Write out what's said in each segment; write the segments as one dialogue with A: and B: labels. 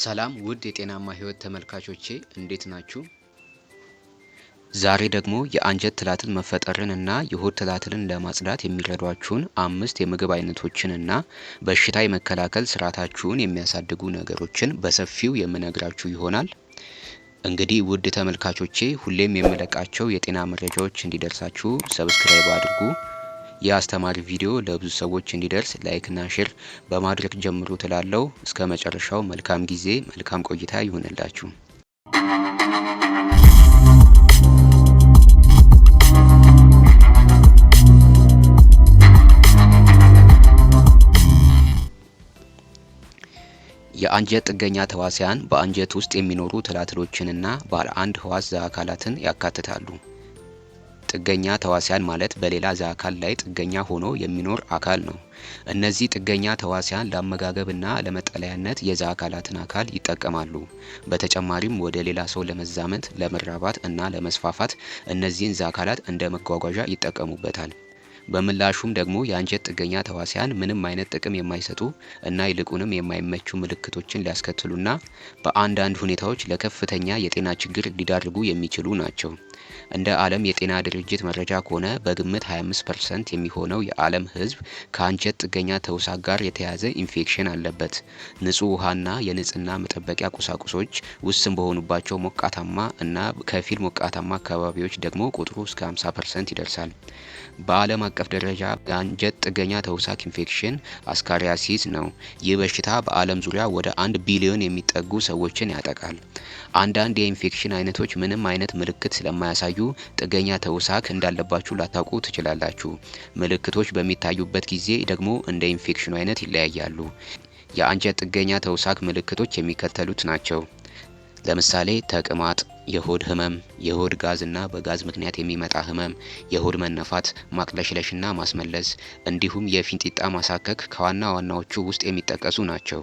A: ሰላም ውድ የጤናማ ህይወት ተመልካቾቼ እንዴት ናችሁ? ዛሬ ደግሞ የአንጀት ትላትል መፈጠርን እና የሆድ ትላትልን ለማጽዳት የሚረዷችሁን 5 የምግብ አይነቶችን እና በሽታ የመከላከል ስርዓታችሁን የሚያሳድጉ ነገሮችን በሰፊው የምነግራችሁ ይሆናል። እንግዲህ ውድ ተመልካቾቼ ሁሌም የምለቃቸው የጤና መረጃዎች እንዲደርሳችሁ ሰብስክራይብ አድርጉ። የአስተማሪ ቪዲዮ ለብዙ ሰዎች እንዲደርስ ላይክ እና ሼር በማድረግ ጀምሩ ትላለው። እስከ መጨረሻው መልካም ጊዜ መልካም ቆይታ ይሁንላችሁ። የአንጀት ጥገኛ ተዋሲያን በአንጀት ውስጥ የሚኖሩ ትላትሎችንና ባለ አንድ ህዋስ ዘአካላትን ያካትታሉ። ጥገኛ ተዋሲያን ማለት በሌላ ዘአካል ላይ ጥገኛ ሆኖ የሚኖር አካል ነው። እነዚህ ጥገኛ ተዋሲያን ለአመጋገብና ለመጠለያነት የዘአካላትን አካል ይጠቀማሉ። በተጨማሪም ወደ ሌላ ሰው ለመዛመት፣ ለመራባት እና ለመስፋፋት እነዚህን ዘአካላት እንደ መጓጓዣ ይጠቀሙበታል። በምላሹም ደግሞ የአንጀት ጥገኛ ተዋሲያን ምንም አይነት ጥቅም የማይሰጡ እና ይልቁንም የማይመቹ ምልክቶችን ሊያስከትሉና በአንዳንድ ሁኔታዎች ለከፍተኛ የጤና ችግር ሊዳርጉ የሚችሉ ናቸው። እንደ ዓለም የጤና ድርጅት መረጃ ከሆነ በግምት 25% የሚሆነው የዓለም ህዝብ ከአንጀት ጥገኛ ተውሳክ ጋር የተያያዘ ኢንፌክሽን አለበት። ንጹህ ውሃና የንጽህና መጠበቂያ ቁሳቁሶች ውስን በሆኑባቸው ሞቃታማ እና ከፊል ሞቃታማ አካባቢዎች ደግሞ ቁጥሩ እስከ 50% ይደርሳል። በዓለም አቀፍ ደረጃ የአንጀት ጥገኛ ተውሳክ ኢንፌክሽን አስካሪያሲስ ነው። ይህ በሽታ በዓለም ዙሪያ ወደ 1 ቢሊዮን የሚጠጉ ሰዎችን ያጠቃል። አንዳንድ የኢንፌክሽን አይነቶች ምንም አይነት ምልክት ስለማያሳዩ ጥገኛ ተውሳክ እንዳለባችሁ ላታውቁ ትችላላችሁ። ምልክቶች በሚታዩበት ጊዜ ደግሞ እንደ ኢንፌክሽኑ አይነት ይለያያሉ። የአንጀት ጥገኛ ተውሳክ ምልክቶች የሚከተሉት ናቸው። ለምሳሌ ተቅማጥ፣ የሆድ ህመም፣ የሆድ ጋዝ እና በጋዝ ምክንያት የሚመጣ ህመም፣ የሆድ መነፋት፣ ማቅለሽለሽና ማስመለስ እንዲሁም የፊንጢጣ ማሳከክ ከዋና ዋናዎቹ ውስጥ የሚጠቀሱ ናቸው።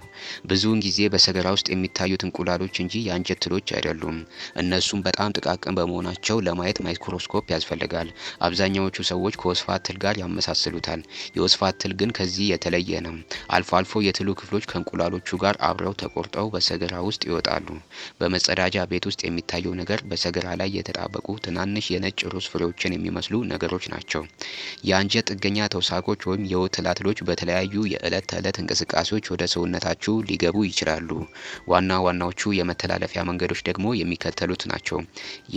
A: ብዙውን ጊዜ በሰገራ ውስጥ የሚታዩት እንቁላሎች እንጂ የአንጀት ትሎች አይደሉም። እነሱም በጣም ጥቃቅን በመሆናቸው ለማየት ማይክሮስኮፕ ያስፈልጋል። አብዛኛዎቹ ሰዎች ከወስፋት ትል ጋር ያመሳስሉታል። የወስፋት ትል ግን ከዚህ የተለየ ነው። አልፎ አልፎ የትሉ ክፍሎች ከእንቁላሎቹ ጋር አብረው ተቆርጠው በሰገራ ውስጥ ይወጣሉ። በመጸዳጃ ቤት ውስጥ የሚታየው ነገር በሰገራ ላይ የተጣበቁ ትናንሽ የነጭ ሩዝ ፍሬዎችን የሚመስሉ ነገሮች ናቸው። የአንጀት ጥገኛ ተውሳኮች ወይም የሆድ ትላትሎች በተለያዩ የዕለት ተዕለት እንቅስቃሴዎች ወደ ሰውነታችሁ ሊገቡ ይችላሉ። ዋና ዋናዎቹ የመተላለፊያ መንገዶች ደግሞ የሚከተሉት ናቸው።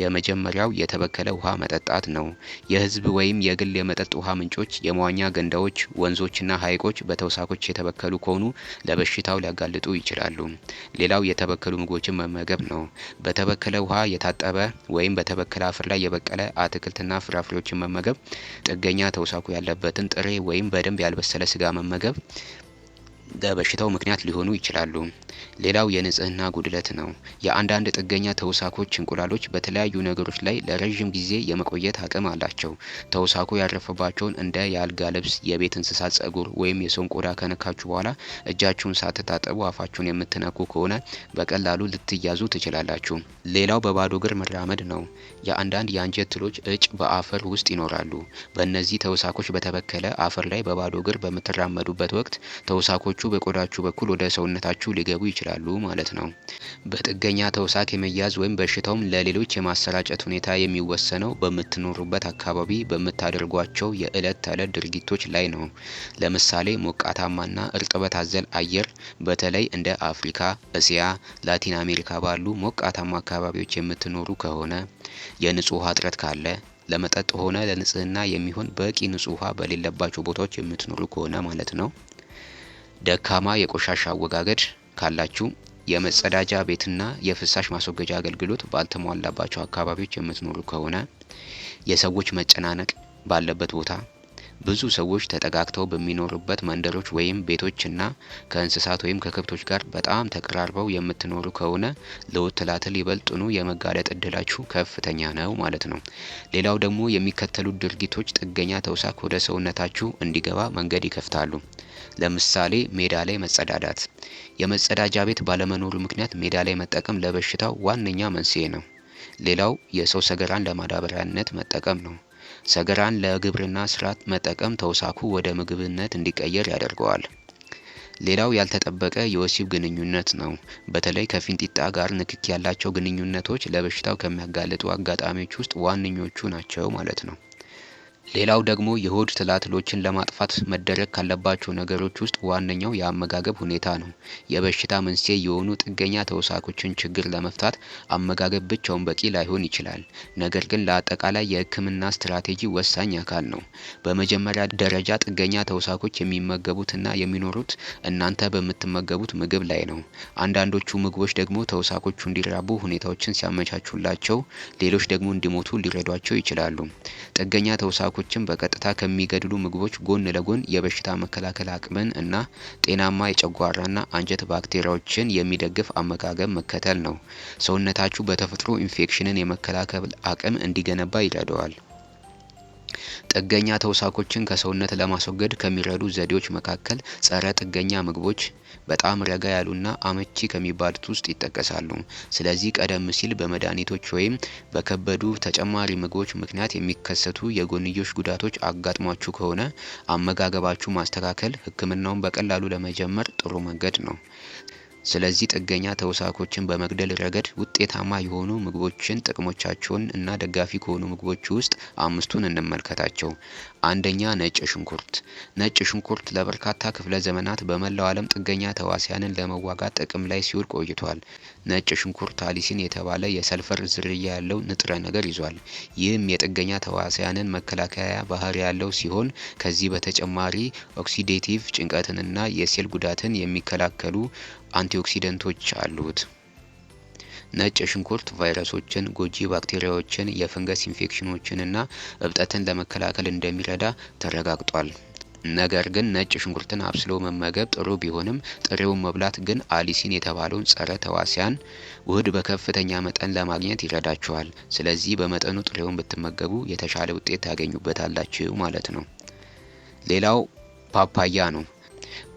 A: የመጀመሪያው የተበከለ ውሃ መጠጣት ነው። የህዝብ ወይም የግል የመጠጥ ውሃ ምንጮች፣ የመዋኛ ገንዳዎች፣ ወንዞችና ሐይቆች በተውሳኮች የተበከሉ ከሆኑ ለበሽታው ሊያጋልጡ ይችላሉ። ሌላው የተበከሉ ምግቦችን መመገብ ነው። በተበከለ ውሃ የታጠበ ወይም በተበከለ አፈር ላይ የበቀለ አትክልትና ፍራፍሬዎችን መመገብ፣ ጥገኛ ተውሳኩ ያለበትን ጥሬ ወይም በደንብ ያልበሰለ ስጋ መመገብ ለበሽታው ምክንያት ሊሆኑ ይችላሉ። ሌላው የንጽህና ጉድለት ነው። የአንዳንድ ጥገኛ ተውሳኮች እንቁላሎች በተለያዩ ነገሮች ላይ ለረጅም ጊዜ የመቆየት አቅም አላቸው። ተውሳኩ ያረፈባቸውን እንደ የአልጋ ልብስ፣ የቤት እንስሳት ጸጉር ወይም የሰውን ቆዳ ከነካችሁ በኋላ እጃችሁን ሳትታጠቡ አፋችሁን የምትነኩ ከሆነ በቀላሉ ልትያዙ ትችላላችሁ። ሌላው በባዶ እግር መራመድ ነው። የአንዳንድ የአንጀት ትሎች እጭ በአፈር ውስጥ ይኖራሉ። በእነዚህ ተውሳኮች በተበከለ አፈር ላይ በባዶ እግር በምትራመዱበት ወቅት ተውሳኮቹ በቆዳችሁ በኩል ወደ ሰውነታችሁ ሊገቡ ይችላሉ ማለት ነው። በጥገኛ ተውሳክ የመያዝ ወይም በሽታውም ለሌሎች የማሰራጨት ሁኔታ የሚወሰነው በምትኖሩበት አካባቢ በምታደርጓቸው የዕለት ተዕለት ድርጊቶች ላይ ነው። ለምሳሌ ሞቃታማና እርጥበት አዘል አየር በተለይ እንደ አፍሪካ፣ እስያ፣ ላቲን አሜሪካ ባሉ ሞቃታማ አካባቢዎች የምትኖሩ ከሆነ፣ የንጹህ ውሃ እጥረት ካለ፣ ለመጠጥ ሆነ ለንጽህና የሚሆን በቂ ንጹህ ውሃ በሌለባቸው ቦታዎች የምትኖሩ ከሆነ ማለት ነው። ደካማ የቆሻሻ አወጋገድ ካላችሁ፣ የመጸዳጃ ቤትና የፍሳሽ ማስወገጃ አገልግሎት ባልተሟላባቸው አካባቢዎች የምትኖሩ ከሆነ፣ የሰዎች መጨናነቅ ባለበት ቦታ፣ ብዙ ሰዎች ተጠጋግተው በሚኖሩበት መንደሮች ወይም ቤቶችና ከእንስሳት ወይም ከከብቶች ጋር በጣም ተቀራርበው የምትኖሩ ከሆነ ለሆድ ትላትል ይበልጡኑ የመጋለጥ እድላችሁ ከፍተኛ ነው ማለት ነው። ሌላው ደግሞ የሚከተሉት ድርጊቶች ጥገኛ ተውሳክ ወደ ሰውነታችሁ እንዲገባ መንገድ ይከፍታሉ። ለምሳሌ ሜዳ ላይ መጸዳዳት። የመጸዳጃ ቤት ባለመኖሩ ምክንያት ሜዳ ላይ መጠቀም ለበሽታው ዋነኛ መንስኤ ነው። ሌላው የሰው ሰገራን ለማዳበሪያነት መጠቀም ነው። ሰገራን ለግብርና ስራ መጠቀም ተውሳኩ ወደ ምግብነት እንዲቀየር ያደርገዋል። ሌላው ያልተጠበቀ የወሲብ ግንኙነት ነው። በተለይ ከፊንጢጣ ጋር ንክኪ ያላቸው ግንኙነቶች ለበሽታው ከሚያጋልጡ አጋጣሚዎች ውስጥ ዋነኞቹ ናቸው ማለት ነው። ሌላው ደግሞ የሆድ ትላትሎችን ለማጥፋት መደረግ ካለባቸው ነገሮች ውስጥ ዋነኛው የአመጋገብ ሁኔታ ነው። የበሽታ መንስኤ የሆኑ ጥገኛ ተውሳኮችን ችግር ለመፍታት አመጋገብ ብቻውን በቂ ላይሆን ይችላል። ነገር ግን ለአጠቃላይ የሕክምና ስትራቴጂ ወሳኝ አካል ነው። በመጀመሪያ ደረጃ ጥገኛ ተውሳኮች የሚመገቡትና የሚኖሩት እናንተ በምትመገቡት ምግብ ላይ ነው። አንዳንዶቹ ምግቦች ደግሞ ተውሳኮቹ እንዲራቡ ሁኔታዎችን ሲያመቻቹላቸው፣ ሌሎች ደግሞ እንዲሞቱ ሊረዷቸው ይችላሉ። ጥገኛ ተውሳኮችን በቀጥታ ከሚገድሉ ምግቦች ጎን ለጎን የበሽታ መከላከል አቅምን እና ጤናማ የጨጓራና አንጀት ባክቴሪያዎችን የሚደግፍ አመጋገብ መከተል ነው። ሰውነታችሁ በተፈጥሮ ኢንፌክሽንን የመከላከል አቅም እንዲገነባ ይረዳዋል። ጥገኛ ተውሳኮችን ከሰውነት ለማስወገድ ከሚረዱ ዘዴዎች መካከል ጸረ ጥገኛ ምግቦች በጣም ረጋ ያሉና አመቺ ከሚባሉት ውስጥ ይጠቀሳሉ። ስለዚህ ቀደም ሲል በመድኃኒቶች ወይም በከበዱ ተጨማሪ ምግቦች ምክንያት የሚከሰቱ የጎንዮሽ ጉዳቶች አጋጥሟችሁ ከሆነ አመጋገባችሁ ማስተካከል ሕክምናውን በቀላሉ ለመጀመር ጥሩ መንገድ ነው። ስለዚህ ጥገኛ ተውሳኮችን በመግደል ረገድ ውጤታማ የሆኑ ምግቦችን ጥቅሞቻቸውን እና ደጋፊ ከሆኑ ምግቦች ውስጥ አምስቱን እንመልከታቸው። አንደኛ፣ ነጭ ሽንኩርት። ነጭ ሽንኩርት ለበርካታ ክፍለ ዘመናት በመላው ዓለም ጥገኛ ተዋሲያንን ለመዋጋት ጥቅም ላይ ሲውል ቆይቷል። ነጭ ሽንኩርት አሊሲን የተባለ የሰልፈር ዝርያ ያለው ንጥረ ነገር ይዟል። ይህም የጥገኛ ተዋሲያንን መከላከያ ባህሪ ያለው ሲሆን ከዚህ በተጨማሪ ኦክሲዴቲቭ ጭንቀትንና የሴል ጉዳትን የሚከላከሉ አንቲኦክሲደንቶች አሉት። ነጭ ሽንኩርት ቫይረሶችን፣ ጎጂ ባክቴሪያዎችን፣ የፈንገስ ኢንፌክሽኖችንና እብጠትን ለመከላከል እንደሚረዳ ተረጋግጧል። ነገር ግን ነጭ ሽንኩርትን አብስሎ መመገብ ጥሩ ቢሆንም ጥሬውን መብላት ግን አሊሲን የተባለውን ጸረ ተዋሲያን ውህድ በከፍተኛ መጠን ለማግኘት ይረዳቸዋል። ስለዚህ በመጠኑ ጥሬውን ብትመገቡ የተሻለ ውጤት ታገኙበታላችሁ ማለት ነው። ሌላው ፓፓያ ነው።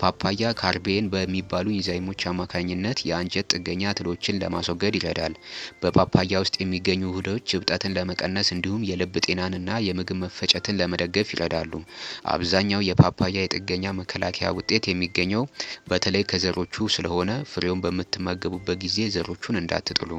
A: ፓፓያ ካርቤን በሚባሉ ኢንዛይሞች አማካኝነት የአንጀት ጥገኛ ትሎችን ለማስወገድ ይረዳል። በፓፓያ ውስጥ የሚገኙ ውህዶች እብጠትን ለመቀነስ እንዲሁም የልብ ጤናንና የምግብ መፈጨትን ለመደገፍ ይረዳሉ። አብዛኛው የፓፓያ የጥገኛ መከላከያ ውጤት የሚገኘው በተለይ ከዘሮቹ ስለሆነ ፍሬውን በምትመገቡበት ጊዜ ዘሮቹን እንዳትጥሉ።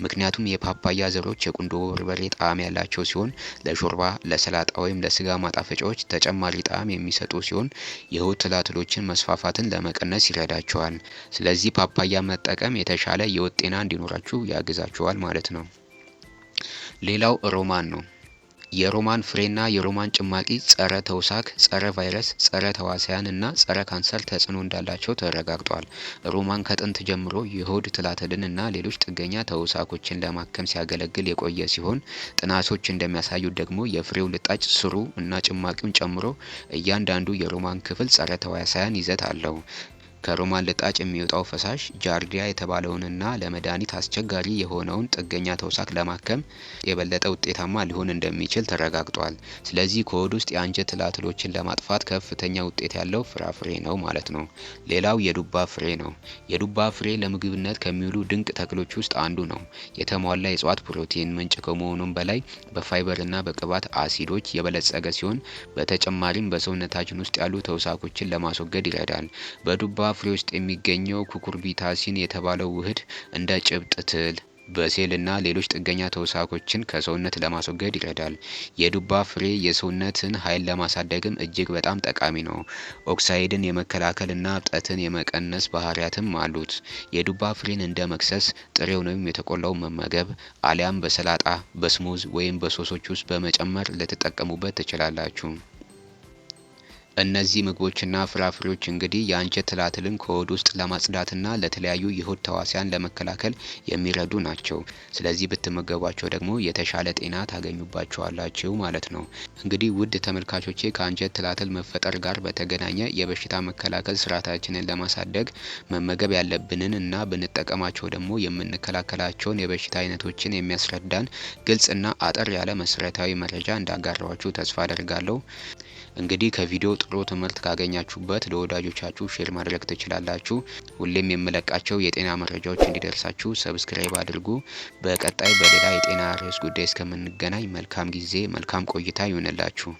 A: ምክንያቱም የፓፓያ ዘሮች የቁንዶ በርበሬ ጣዕም ያላቸው ሲሆን ለሾርባ፣ ለሰላጣ ወይም ለስጋ ማጣፈጫዎች ተጨማሪ ጣዕም የሚሰጡ ሲሆን የሆድ ትላትሎችን መስፋፋትን ለመቀነስ ይረዳቸዋል። ስለዚህ ፓፓያ መጠቀም የተሻለ የሆድ ጤና እንዲኖራችሁ ያግዛችኋል ማለት ነው። ሌላው ሮማን ነው። የሮማን ፍሬና የሮማን ጭማቂ ጸረ ተውሳክ፣ ጸረ ቫይረስ፣ ጸረ ተዋሲያን እና ጸረ ካንሰር ተጽዕኖ እንዳላቸው ተረጋግጧል። ሮማን ከጥንት ጀምሮ የሆድ ትላትልን እና ሌሎች ጥገኛ ተውሳኮችን ለማከም ሲያገለግል የቆየ ሲሆን ጥናቶች እንደሚያሳዩት ደግሞ የፍሬው ልጣጭ፣ ስሩ እና ጭማቂውን ጨምሮ እያንዳንዱ የሮማን ክፍል ጸረ ተዋሲያን ይዘት አለው። ከሮማን ልጣጭ የሚወጣው ፈሳሽ ጃርዲያ የተባለውንና ለመድኃኒት አስቸጋሪ የሆነውን ጥገኛ ተውሳክ ለማከም የበለጠ ውጤታማ ሊሆን እንደሚችል ተረጋግጧል። ስለዚህ ከሆድ ውስጥ የአንጀት ትላትሎችን ለማጥፋት ከፍተኛ ውጤት ያለው ፍራፍሬ ነው ማለት ነው። ሌላው የዱባ ፍሬ ነው። የዱባ ፍሬ ለምግብነት ከሚውሉ ድንቅ ተክሎች ውስጥ አንዱ ነው። የተሟላ የእጽዋት ፕሮቲን ምንጭ ከመሆኑም በላይ በፋይበርና በቅባት አሲዶች የበለጸገ ሲሆን በተጨማሪም በሰውነታችን ውስጥ ያሉ ተውሳኮችን ለማስወገድ ይረዳል። በዱባ ፍሬ ውስጥ የሚገኘው ኩኩርቢታሲን የተባለው ውህድ እንደ ጭብጥ ትል፣ በሴልና ሌሎች ጥገኛ ተውሳኮችን ከሰውነት ለማስወገድ ይረዳል። የዱባ ፍሬ የሰውነትን ኃይል ለማሳደግም እጅግ በጣም ጠቃሚ ነው። ኦክሳይድን የመከላከልና እብጠትን የመቀነስ ባህሪያትም አሉት። የዱባ ፍሬን እንደ መክሰስ ጥሬውን ወይም የተቆላውን መመገብ አሊያም በሰላጣ፣ በስሙዝ ወይም በሶሶች ውስጥ በመጨመር ልትጠቀሙበት ትችላላችሁ። እነዚህ ምግቦችና ፍራፍሬዎች እንግዲህ የአንጀት ትላትልን ከሆድ ውስጥ ለማጽዳትና ለተለያዩ የሆድ ተዋሲያን ለመከላከል የሚረዱ ናቸው። ስለዚህ ብትመገቧቸው ደግሞ የተሻለ ጤና ታገኙባቸዋላችሁ ማለት ነው። እንግዲህ ውድ ተመልካቾቼ ከአንጀት ትላትል መፈጠር ጋር በተገናኘ የበሽታ መከላከል ስርዓታችንን ለማሳደግ መመገብ ያለብንን እና ብንጠቀማቸው ደግሞ የምንከላከላቸውን የበሽታ አይነቶችን የሚያስረዳን ግልጽና አጠር ያለ መሰረታዊ መረጃ እንዳጋራኋችሁ ተስፋ አደርጋለሁ። እንግዲህ ከቪዲዮ ጥሩ ትምህርት ካገኛችሁበት ለወዳጆቻችሁ ሼር ማድረግ ትችላላችሁ። ሁሌም የምለቃቸው የጤና መረጃዎች እንዲደርሳችሁ ሰብስክራይብ አድርጉ። በቀጣይ በሌላ የጤና ርዕስ ጉዳይ እስከምንገናኝ መልካም ጊዜ፣ መልካም ቆይታ ይሁንላችሁ።